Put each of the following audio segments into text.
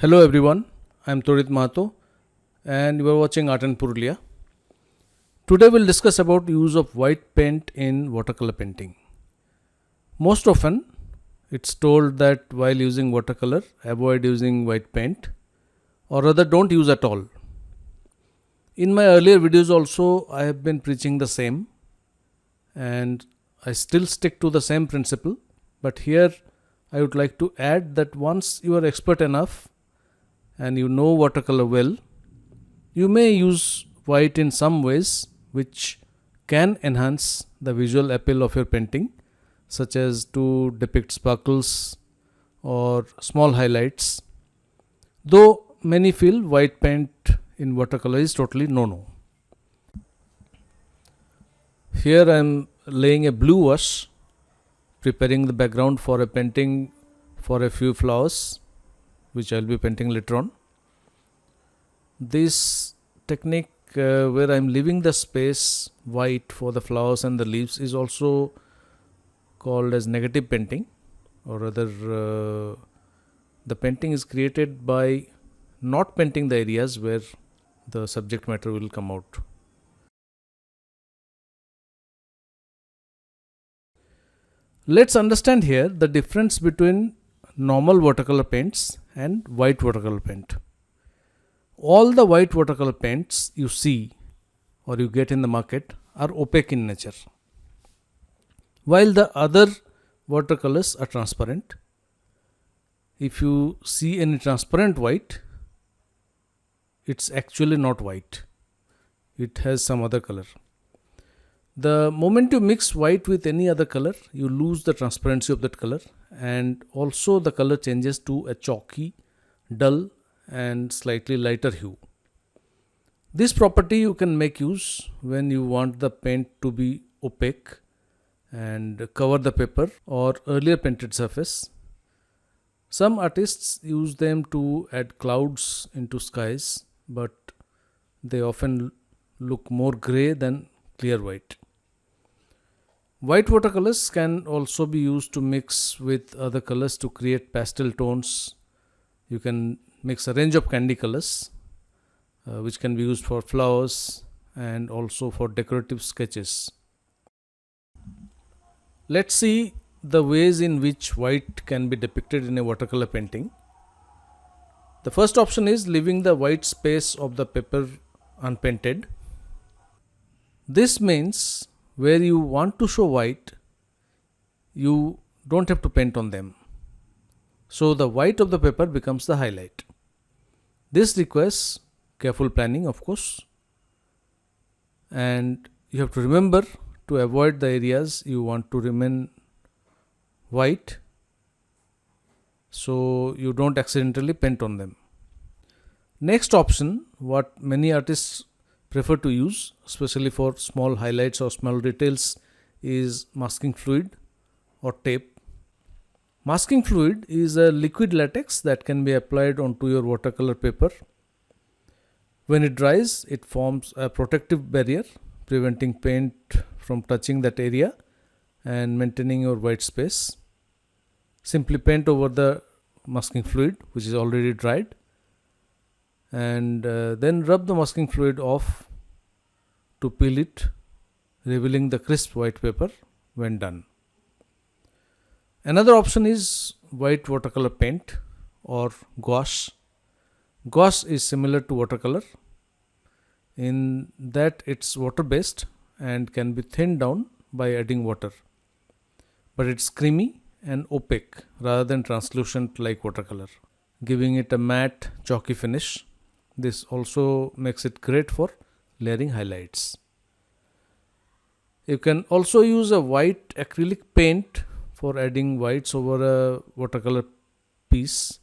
Hello everyone, I am Torit Mahato and you are watching Art in Purulia. Today we'll discuss about use of white paint in watercolor painting. Most often it's told that while using watercolor avoid using white paint or rather don't use at all. In my earlier videos also I have been preaching the same and I still stick to the same principle, but here I would like to add that once you are expert enough and you know watercolor well, you may use white in some ways which can enhance the visual appeal of your painting, such as to depict sparkles or small highlights. Though many feel white paint in watercolor is totally no. Here I am laying a blue wash, preparing the background for a painting for a few flowers which I will be painting later on. This technique where I am leaving the space white for the flowers and the leaves is also called as negative painting, or rather the painting is created by not painting the areas where the subject matter will come out. Let's understand here the difference between normal watercolor paints and white watercolor paint. All the white watercolor paints you see or you get in the market are opaque in nature, while the other watercolors are transparent. If you see any transparent white, it's actually not white, it has some other color. The moment you mix white with any other color, you lose the transparency of that color, and also the color changes to a chalky, dull and slightly lighter hue. This property you can make use when you want the paint to be opaque and cover the paper or earlier painted surface. Some artists use them to add clouds into skies, but they often look more grey than clear white. White watercolors can also be used to mix with other colors to create pastel tones. You can mix a range of candy colors which can be used for flowers and also for decorative sketches. Let's see the ways in which white can be depicted in a watercolor painting. The first option is leaving the white space of the paper unpainted. This means where you want to show white, you don't have to paint on them. So the white of the paper becomes the highlight. This requires careful planning, of course, and you have to remember to avoid the areas you want to remain white so you don't accidentally paint on them. Next option, what many artists prefer to use, especially for small highlights or small details, is masking fluid or tape. Masking fluid is a liquid latex that can be applied onto your watercolor paper. When it dries, it forms a protective barrier, preventing paint from touching that area and maintaining your white space. Simply paint over the masking fluid, which is already dried, and then rub the masking fluid off to peel it, revealing the crisp white paper when done. Another option is white watercolor paint or gouache. Gouache is similar to watercolor in that it's water based and can be thinned down by adding water, but it's creamy and opaque rather than translucent like watercolor, giving it a matte chalky finish. This also makes it great for layering highlights. You can also use a white acrylic paint for adding whites over a watercolor piece,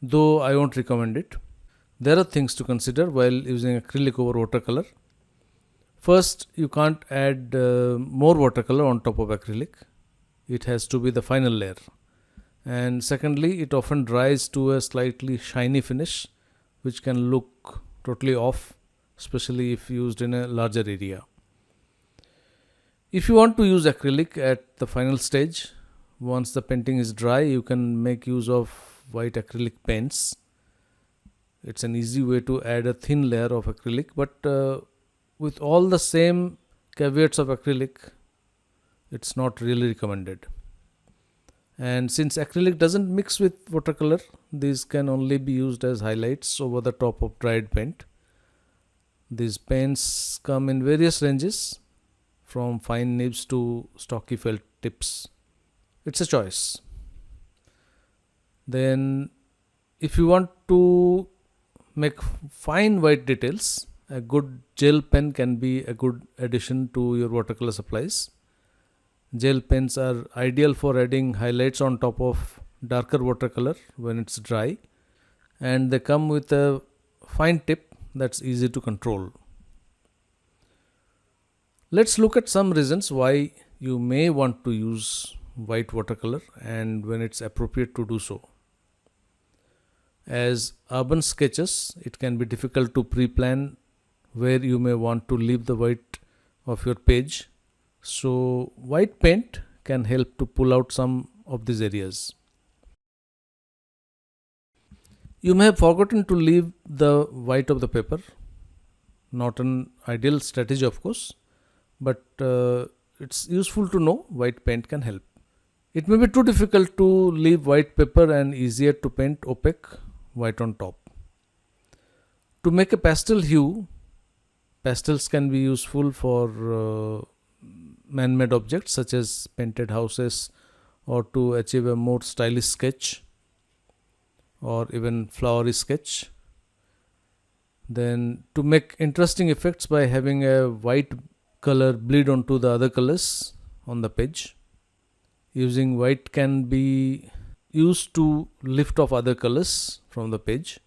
though I won't recommend it. There are things to consider while using acrylic over watercolor. First, you can't add more watercolor on top of acrylic. It has to be the final layer. And secondly, it often dries to a slightly shiny finish, which can look totally off, especially if used in a larger area. If you want to use acrylic at the final stage, once the painting is dry, you can make use of white acrylic paints It's an easy way to add a thin layer of acrylic, but with all the same caveats of acrylic, it's not really recommended. And since acrylic doesn't mix with watercolor, these can only be used as highlights over the top of dried paint. These paints come in various ranges, from fine nibs to stocky felt tips. It's a choice. Then, if you want to make fine white details, a good gel pen can be a good addition to your watercolor supplies. Gel pens are ideal for adding highlights on top of darker watercolor when it's dry, and they come with a fine tip that's easy to control. Let's look at some reasons why you may want to use white watercolor and when it's appropriate to do so. As urban sketches, it can be difficult to pre-plan where you may want to leave the white of your page. So white paint can help to pull out some of these areas. You may have forgotten to leave the white of the paper. Not an ideal strategy, of course, but it's useful to know white paint can help. It may be too difficult to leave white paper and easier to paint opaque white on top. To make a pastel hue, pastels can be useful for man-made objects such as painted houses, or to achieve a more stylish sketch or even flowery sketch. Then to make interesting effects by having a white color bleed onto the other colors on the page. Using white can be used to lift off other colors from the page,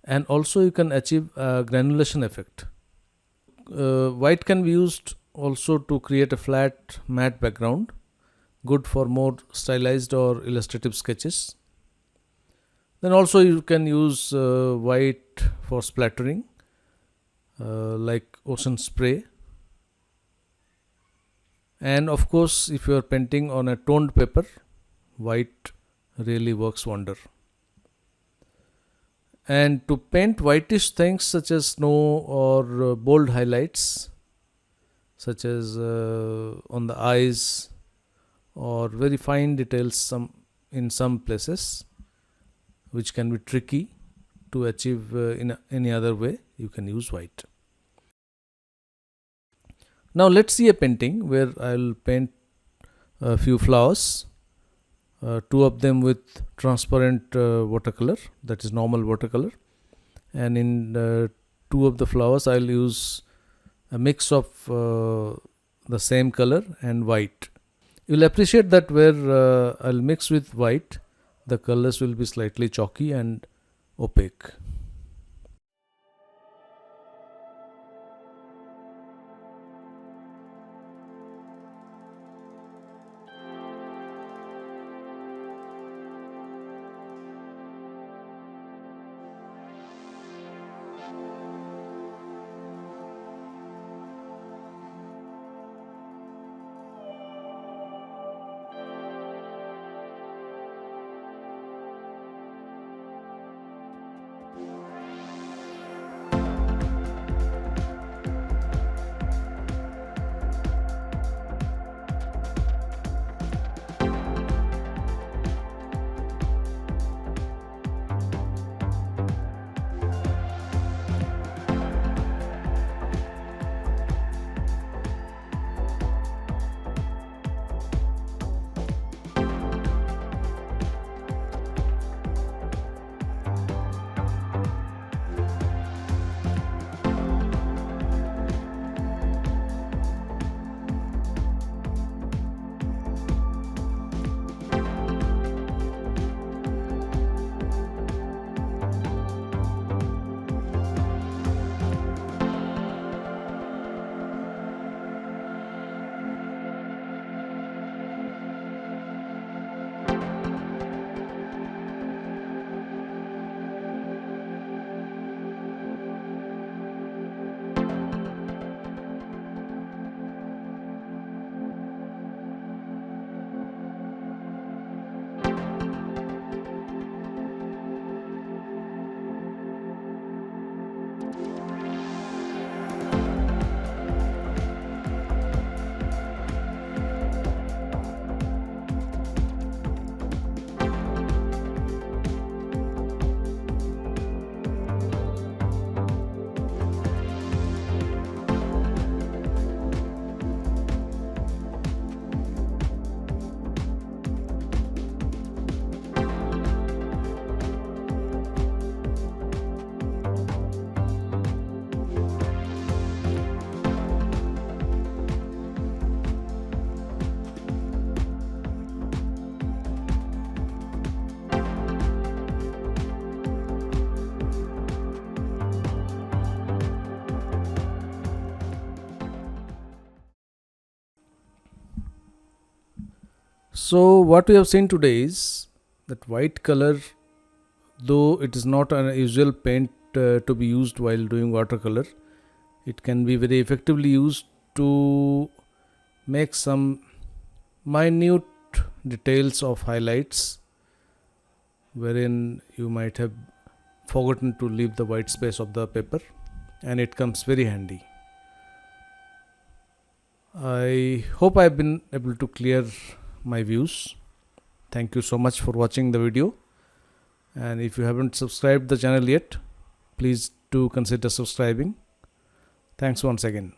and also you can achieve a granulation effect. White can be used also to create a flat matte background, good for more stylized or illustrative sketches. Then also you can use white for splattering, like ocean spray. And of course, if you are painting on a toned paper, white really works wonder. And to paint whitish things such as snow or bold highlights, such as on the eyes or very fine details in some places, which can be tricky to achieve in any other way, you can use white. Now let's see a painting where I'll paint a few flowers, two of them with transparent watercolor, that is normal watercolor, and in two of the flowers I'll use a mix of the same color and white. You'll appreciate that where I'll mix with white, the colors will be slightly chalky and opaque. So what we have seen today is that white color, though it is not an usual paint to be used while doing watercolor, it can be very effectively used to make some minute details of highlights wherein you might have forgotten to leave the white space of the paper, and it comes very handy. I hope I've been able to clear my views. Thank you so much for watching the video, and if you haven't subscribed the channel yet, please do consider subscribing. Thanks once again.